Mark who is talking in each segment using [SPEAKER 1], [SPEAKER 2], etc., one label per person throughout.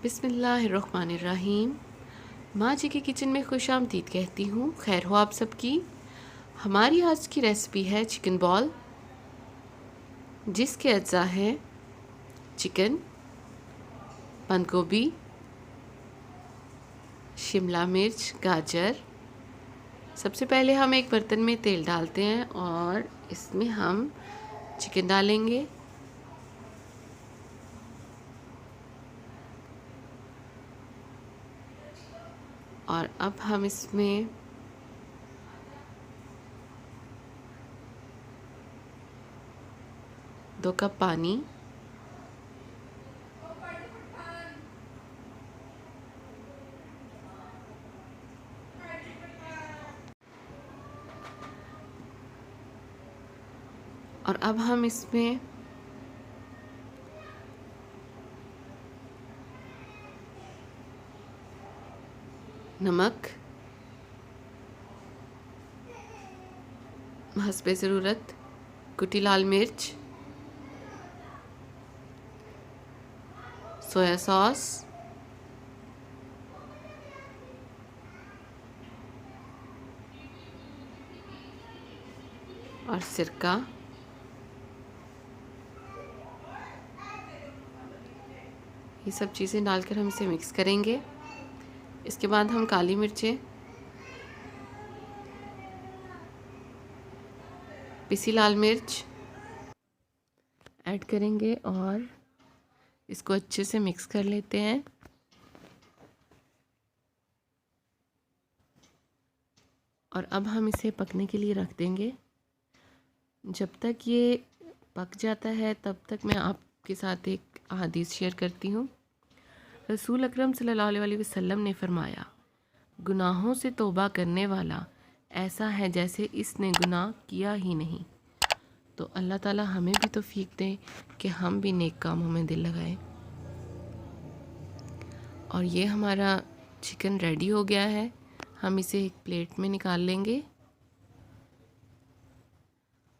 [SPEAKER 1] बिस्मिल्लाहिर्रहमानिर्रहीम। माँ जी के किचन में खुशामदीद कहती हूँ। खैर हो आप सबकी। हमारी आज की रेसिपी है चिकन बॉल, जिसके अज्जा हैं चिकन, बंद गोभी, शिमला मिर्च, गाजर। सबसे पहले हम एक बर्तन में तेल डालते हैं और इसमें हम चिकन डालेंगे। और अब हम इसमें दो कप पानी, और अब हम इसमें नमक हस्बे ज़रूरत, कुटी लाल मिर्च, सोया सॉस, और सिरका। ये सब चीज़ें डालकर हम इसे मिक्स करेंगे। इसके बाद हम काली मिर्चें, पिसी लाल मिर्च ऐड करेंगे और इसको अच्छे से मिक्स कर लेते हैं। और अब हम इसे पकने के लिए रख देंगे। जब तक ये पक जाता है तब तक मैं आपके साथ एक हदीस शेयर करती हूँ। रसूल अकरम सल्लल्लाहु अलैहि वसल्लम ने फरमाया, गुनाहों से तौबा करने वाला ऐसा है जैसे इसने गुनाह किया ही नहीं। तो अल्लाह ताला हमें भी तौफीक दे कि हम भी नेक कामों में दिल लगाएं। और ये हमारा चिकन रेडी हो गया है। हम इसे एक प्लेट में निकाल लेंगे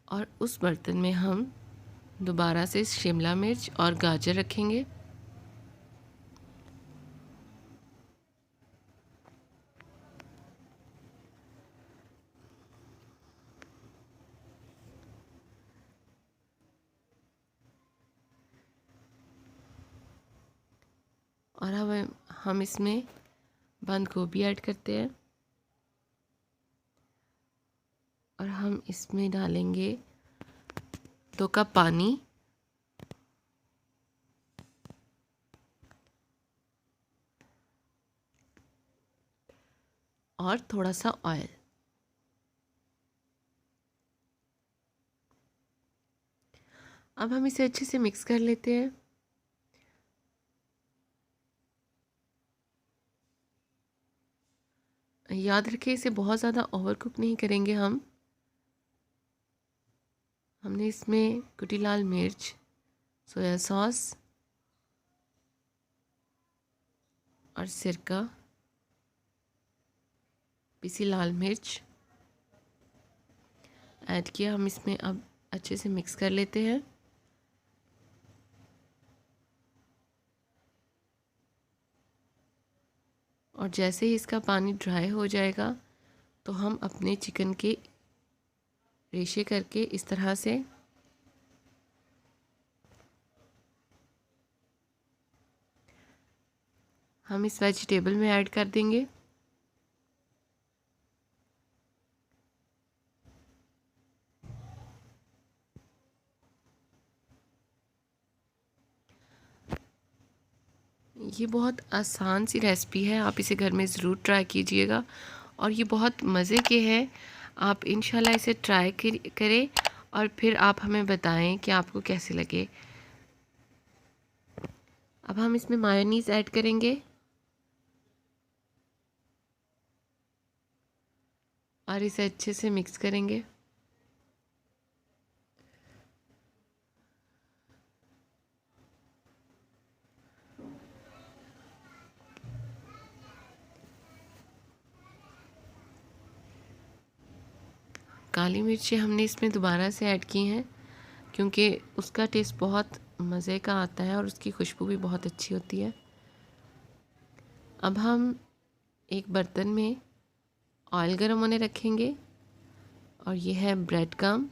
[SPEAKER 1] और उस बर्तन में हम दोबारा से शिमला मिर्च और गाजर रखेंगे। और अब हम इसमें बंद गोभी ऐड करते हैं और हम इसमें डालेंगे 2 कप पानी और थोड़ा सा ऑयल। अब हम इसे अच्छे से मिक्स कर लेते हैं। याद रखें इसे बहुत ज़्यादा ओवर कुक नहीं करेंगे हमने इसमें कुटी लाल मिर्च, सोया सॉस और सिरका, पिसी लाल मिर्च ऐड किया। हम इसमें अब अच्छे से मिक्स कर लेते हैं। और जैसे ही इसका पानी ड्राई हो जाएगा तो हम अपने चिकन के रेशे करके इस तरह से हम इस वेजिटेबल में ऐड कर देंगे। ये बहुत आसान सी रेसिपी है, आप इसे घर में ज़रूर ट्राई कीजिएगा और ये बहुत मज़े के हैं। आप इंशाल्लाह इसे ट्राई करें और फिर आप हमें बताएं कि आपको कैसे लगे। अब हम इसमें मायोनीज़ ऐड करेंगे और इसे अच्छे से मिक्स करेंगे। काली मिर्चें हमने इसमें दोबारा से ऐड की हैं क्योंकि उसका टेस्ट बहुत मज़े का आता है और उसकी खुशबू भी बहुत अच्छी होती है। अब हम एक बर्तन में ऑयल गर्म होने रखेंगे और ये है ब्रेड क्रम्ब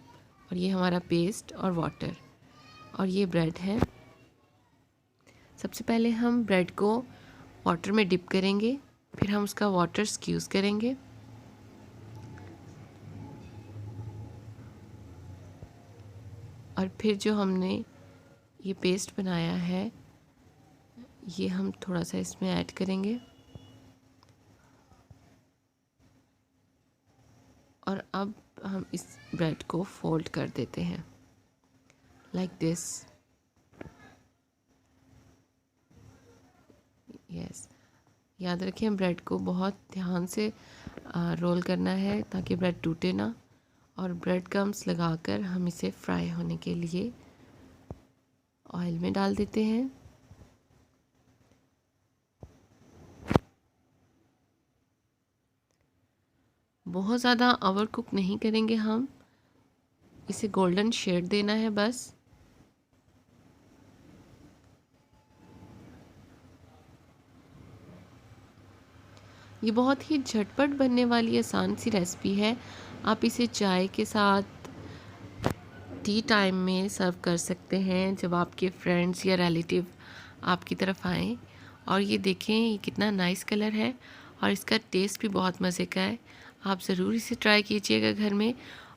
[SPEAKER 1] और ये हमारा पेस्ट और वाटर और ये ब्रेड है। सबसे पहले हम ब्रेड को वाटर में डिप करेंगे, फिर हम उसका वाटर स्क्यूज़ करेंगे और फिर जो हमने ये पेस्ट बनाया है ये हम थोड़ा सा इसमें ऐड करेंगे और अब हम इस ब्रेड को फोल्ड कर देते हैं लाइक दिस। यस, याद रखें ब्रेड को बहुत ध्यान से रोल करना है ताकि ब्रेड टूटे ना। और ब्रेड क्रम्ब्स लगाकर हम इसे फ्राई होने के लिए ऑयल में डाल देते हैं। बहुत ज़्यादा ओवर कुक नहीं करेंगे हम, इसे गोल्डन शेड देना है बस। ये बहुत ही झटपट बनने वाली आसान सी रेसिपी है। आप इसे चाय के साथ टी टाइम में सर्व कर सकते हैं जब आपके फ्रेंड्स या रिलेटिव आपकी तरफ आएँ। और ये देखें ये कितना नाइस कलर है और इसका टेस्ट भी बहुत मज़े का है। आप ज़रूर इसे ट्राई कीजिएगा घर में।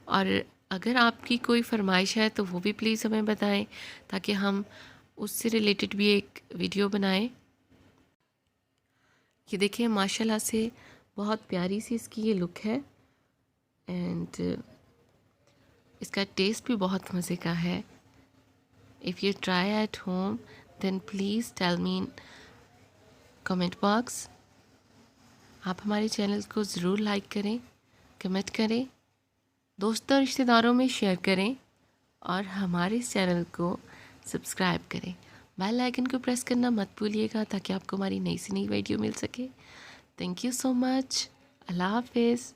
[SPEAKER 1] और अगर आपकी कोई फरमाइश है तो वो भी प्लीज़ हमें बताएं ताकि हम उससे रिलेटेड भी एक वीडियो बनाएं। ये देखिए माशाल्लाह से बहुत प्यारी सी इसकी ये लुक है एंड इसका टेस्ट भी बहुत मज़े का है। If you try at home then please tell me in comment box. आप हमारे चैनल को ज़रूर लाइक करें, कमेंट करें, दोस्तों और रिश्तेदारों में शेयर करें और हमारे इस चैनल को सब्सक्राइब करें। बेल आइकन को प्रेस करना मत भूलिएगा ताकि आपको हमारी नई से नई वीडियो मिल सके। Thank you so much. Allah हाफिज़।